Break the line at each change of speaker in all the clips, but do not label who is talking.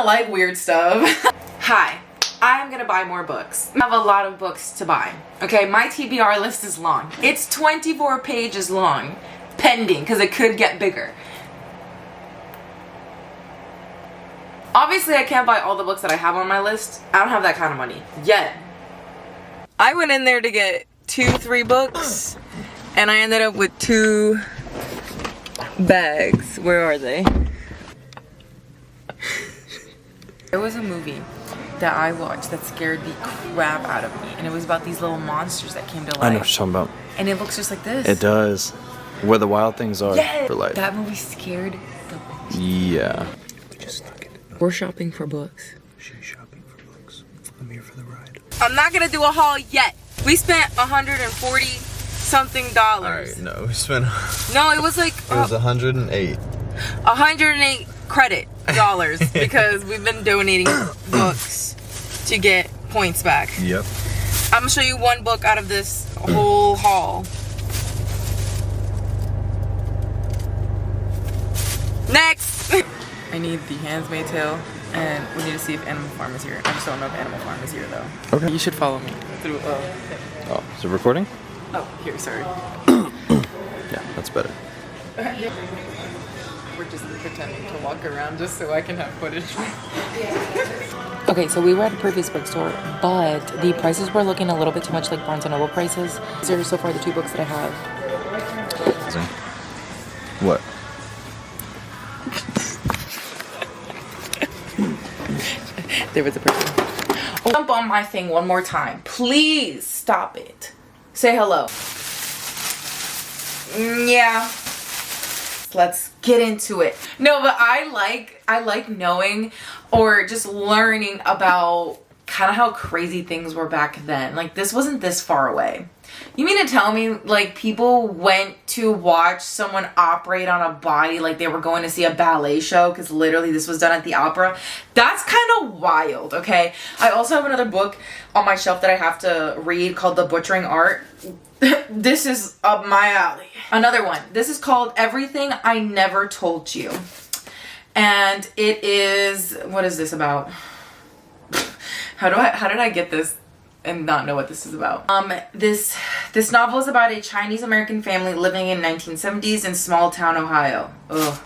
gonna like weird stuff. Hi, I'm gonna buy more books. I have a lot of books to buy. Okay, my TBR list is long. It's 24 pages long, pending, because it could get bigger. Obviously, I can't buy all the books that I have on my list. I don't have that kind of money yet. I went in there to get 2-3 books, and I ended up with 2 bags. Where are they? There was a movie that I watched that scared the crap out of me, and it was about these little monsters that came to life.
I know what you're talking about.
And it looks just like this.
It does. Where the wild things are for life.
That movie scared the
Yeah.
We're shopping for books.
She's shopping for books. I'm here for the ride.
I'm not gonna do a haul yet. We spent $140 something.
Alright, no, we spent...
No, it was like...
It was 108.
108 credit dollars because we've been donating books to get points back.
Yep.
I'm gonna show you one book out of this whole haul. Next! I need The Handmaid's Tale, and we need to see if Animal Farm is here. I just don't know if Animal Farm is here though.
Okay.
You should follow me through.
Oh, is it recording?
Oh, here, sorry.
Yeah, that's better.
We're just pretending to walk around just so I can have footage. Okay, so we were at a previous bookstore, but the prices were looking a little bit too much like Barnes & Noble prices. These are so far the 2 books that I have.
What?
There was a person. Oh, jump on my thing one more time. Please stop it. Say hello. Yeah. Let's get into it. No, but I like knowing or just learning about kind of how crazy things were back then. Like, this wasn't this far away. You mean to tell me, like, people went to watch someone operate on a body like they were going to see a ballet show because literally this was done at the opera? That's kind of wild, okay? I also have another book on my shelf that I have to read called The Butchering Art. This is up my alley. Another one. This is called Everything I Never Told You. And it is, what is this about? How did I get this and not know what this is about? This novel is about a Chinese American family living in 1970s in small town Ohio. Ugh.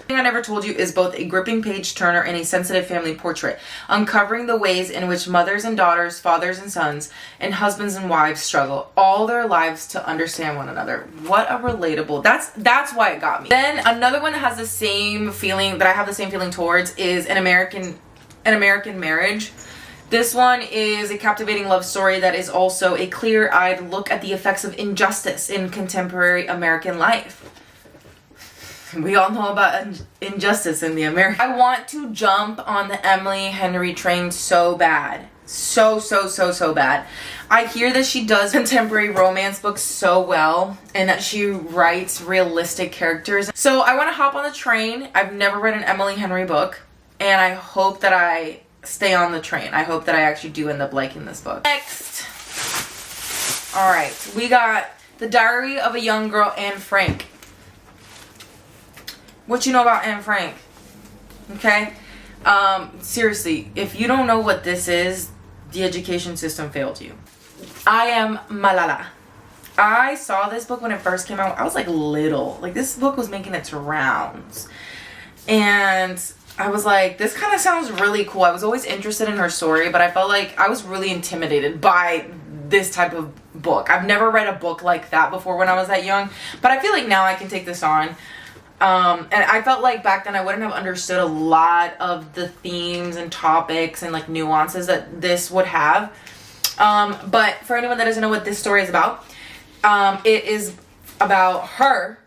Everything I Never Told You is both a gripping page turner and a sensitive family portrait, uncovering the ways in which mothers and daughters, fathers and sons, and husbands and wives struggle all their lives to understand one another. What a relatable. That's why it got me. Then another one that has the same feeling that I have the same feeling towards is An American Marriage. This one is a captivating love story that is also a clear-eyed look at the effects of injustice in contemporary American life. We all know about injustice in the American. I want to jump on the Emily Henry train so bad. So bad. I hear that she does contemporary romance books so well and that she writes realistic characters. So I want to hop on the train. I've never read an Emily Henry book, and I hope that I stay on the train. I hope that I actually do end up liking this book. Next. Alright, we got The Diary of a Young Girl, Anne Frank. What you know about Anne Frank? Okay? Seriously, if you don't know what this is, the education system failed you. I Am Malala. I saw this book when it first came out. I was like little. Like, this book was making its rounds. And I was like, this kind of sounds really cool. I was always interested in her story, but I felt like I was really intimidated by this type of book. I've never read a book like that before when I was that young, but I feel like now I can take this on. And I felt like back then I wouldn't have understood a lot of the themes and topics and like nuances that this would have. But for anyone that doesn't know what this story is about, it is about her.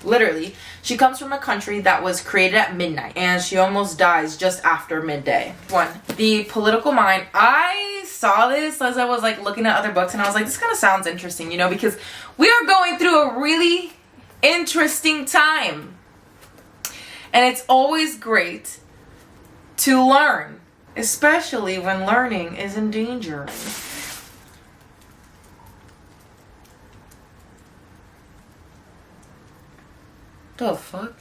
Literally, she comes from a country that was created at midnight, and she almost dies just after midday. One, The Political Mind. I saw this as I was like looking at other books, and I was like, this kind of sounds interesting, you know, because we are going through a really interesting time. And it's always great to learn, especially when learning is in danger. The fuck?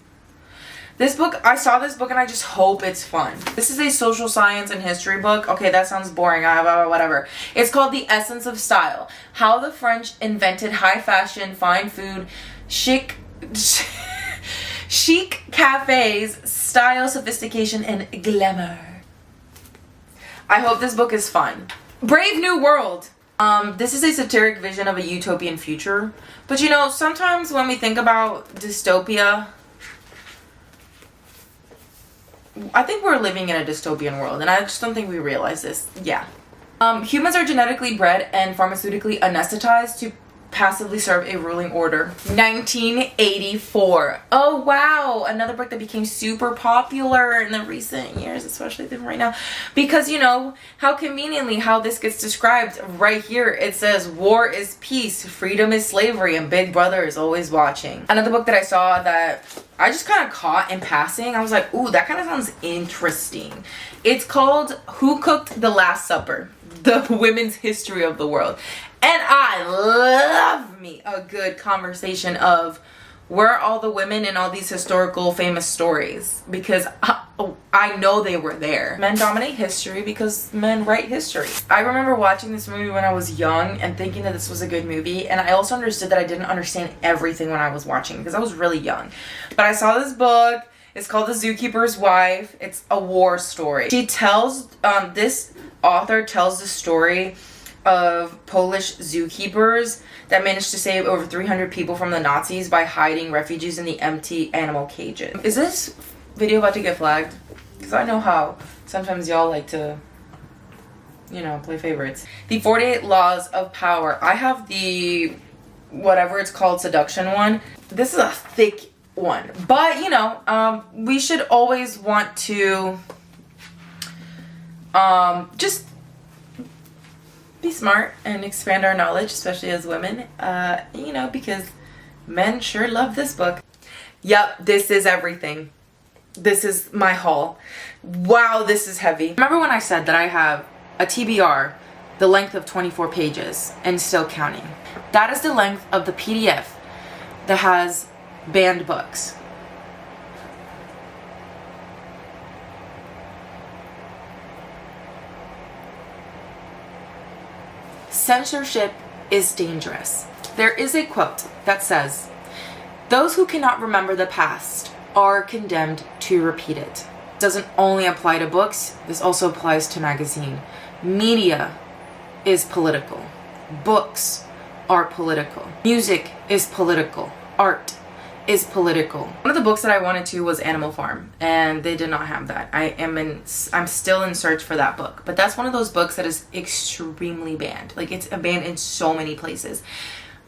This book, I saw this book and I just hope it's fun. This is a social science and history book. Okay, that sounds boring, whatever. It's called The Essence of Style. How the French invented high fashion, fine food, chic cafes, style, sophistication, and glamour. I hope this book is fun. Brave New World. This is a satiric vision of a utopian future. But you know, sometimes when we think about dystopia, I think we're living in a dystopian world, and I just don't think we realize this. Yeah. Humans are genetically bred and pharmaceutically anesthetized to passively serve a ruling order. 1984. Oh wow, another book that became super popular in the recent years, especially right now, because you know how conveniently how this gets described right here. It says war is peace, freedom is slavery, and Big Brother is always watching. Another book that I saw that I just kind of caught in passing, I was like, ooh, that kind of sounds interesting. It's called Who Cooked the Last Supper? The Women's History of the World. And I love me a good conversation of where are all the women in all these historical famous stories, because I know they were there. Men dominate history because men write history. I remember watching this movie when I was young and thinking that this was a good movie, and I also understood that I didn't understand everything when I was watching because I was really young. But I saw this book. It's called The Zookeeper's Wife. It's a war story. She tells, this author tells the story of Polish zookeepers that managed to save over 300 people from the Nazis by hiding refugees in the empty animal cages. Is this video about to get flagged? Because I know how sometimes y'all like to, you know, play favorites. The 48 Laws of Power. I have the, whatever it's called, seduction one. This is a thick one. But, you know, we should always want to just be smart and expand our knowledge, especially as women, you know, because men sure love this book. Yep, this is everything. This is my haul. Wow, this is heavy. Remember when I said that I have a TBR the length of 24 pages and still counting? That is the length of the PDF that has banned books. Censorship is dangerous. There is a quote that says, "Those who cannot remember the past are condemned to repeat it." It doesn't only apply to books, this also applies to magazine. Media is political. Books are political. Music is political. Art is political. One of the books that I wanted to was Animal Farm, and they did not have that. I'm still in search for that book, but that's one of those books that is extremely banned. Like, it's banned in so many places.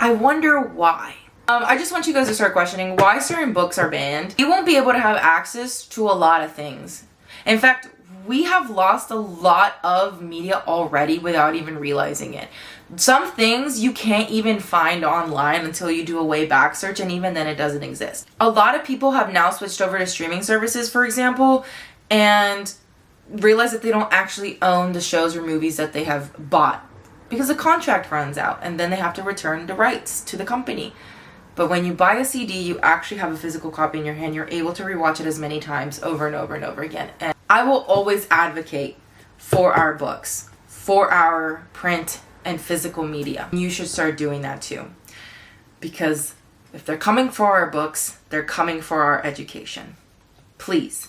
I wonder why. I just want you guys to start questioning why certain books are banned. You won't be able to have access to a lot of things. In fact, we have lost a lot of media already without even realizing it. Some things you can't even find online until you do a way back search, and even then it doesn't exist. A lot of people have now switched over to streaming services, for example, and realize that they don't actually own the shows or movies that they have bought because the contract runs out and then they have to return the rights to the company. But when you buy a CD, you actually have a physical copy in your hand. You're able to rewatch it as many times over and over and over again. And I will always advocate for our books, for our print and physical media. You should start doing that too. Because if they're coming for our books, they're coming for our education. Please.